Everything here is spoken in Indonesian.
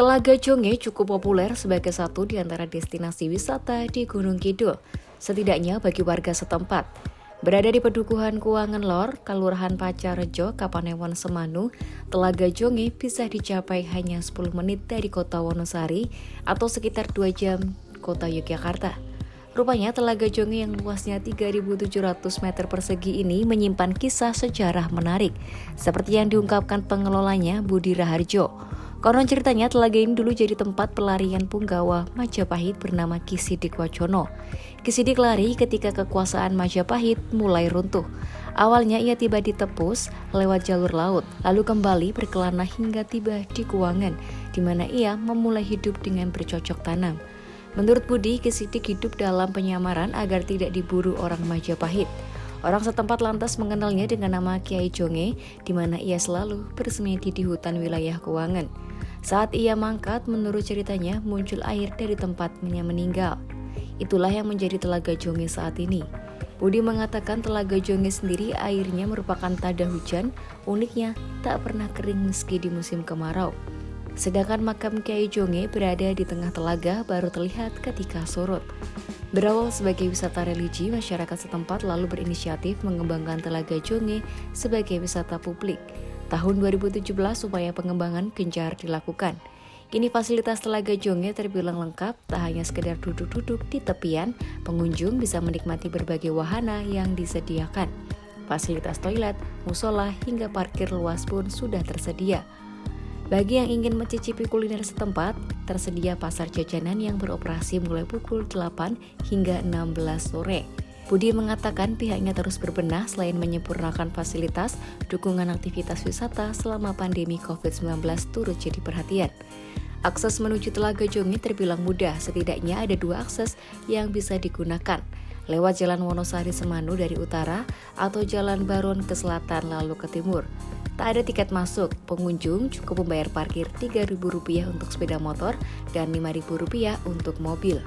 Telaga Jonge cukup populer sebagai satu di antara destinasi wisata di Gunung Kidul, setidaknya bagi warga setempat. Berada di Pedukuhan Kuangan Lor, Kelurahan Pacarejo, Kapanewon, Semanu, Telaga Jonge bisa dicapai hanya 10 menit dari kota Wonosari atau sekitar 2 jam kota Yogyakarta. Rupanya Telaga Jonge yang luasnya 3.700 meter persegi ini menyimpan kisah sejarah menarik, seperti yang diungkapkan pengelolanya Budi Raharjo. Konon ceritanya telaga ini dulu jadi tempat pelarian punggawa Majapahit bernama Ki Sidik Wacono. Ki Sidik lari ketika kekuasaan Majapahit mulai runtuh. Awalnya ia tiba di Tepus lewat jalur laut, lalu kembali berkelana hingga tiba di Kuangan, di mana ia memulai hidup dengan bercocok tanam. Menurut Budi, Ki Sidik hidup dalam penyamaran agar tidak diburu orang Majapahit. Orang setempat lantas mengenalnya dengan nama Kiai Jonge, di mana ia selalu bersemedi di hutan wilayah Kuangan. Saat ia mangkat, menurut ceritanya muncul air dari tempatnya meninggal. Itulah yang menjadi Telaga Jonge saat ini. Budi mengatakan Telaga Jonge sendiri airnya merupakan tada hujan, uniknya tak pernah kering meski di musim kemarau. Sedangkan makam Kiai Jonge berada di tengah telaga baru terlihat ketika surut. Berawal sebagai wisata religi, masyarakat setempat lalu berinisiatif mengembangkan Telaga Jonge sebagai wisata publik. Tahun 2017 upaya pengembangan gencar dilakukan. Kini fasilitas Telaga Jonge terbilang lengkap, tak hanya sekedar duduk-duduk di tepian, pengunjung bisa menikmati berbagai wahana yang disediakan. Fasilitas toilet, musola, hingga parkir luas pun sudah tersedia. Bagi yang ingin mencicipi kuliner setempat, tersedia pasar jajanan yang beroperasi mulai pukul 8 hingga 16 sore. Budi mengatakan pihaknya terus berbenah selain menyempurnakan fasilitas, dukungan aktivitas wisata selama pandemi COVID-19 turut jadi perhatian. Akses menuju Telaga Jonge terbilang mudah, setidaknya ada 2 akses yang bisa digunakan. Lewat Jalan Wonosari Semanu dari utara atau Jalan Baron ke selatan lalu ke timur. Tak ada tiket masuk, pengunjung cukup membayar parkir Rp3.000 untuk sepeda motor dan Rp5.000 untuk mobil.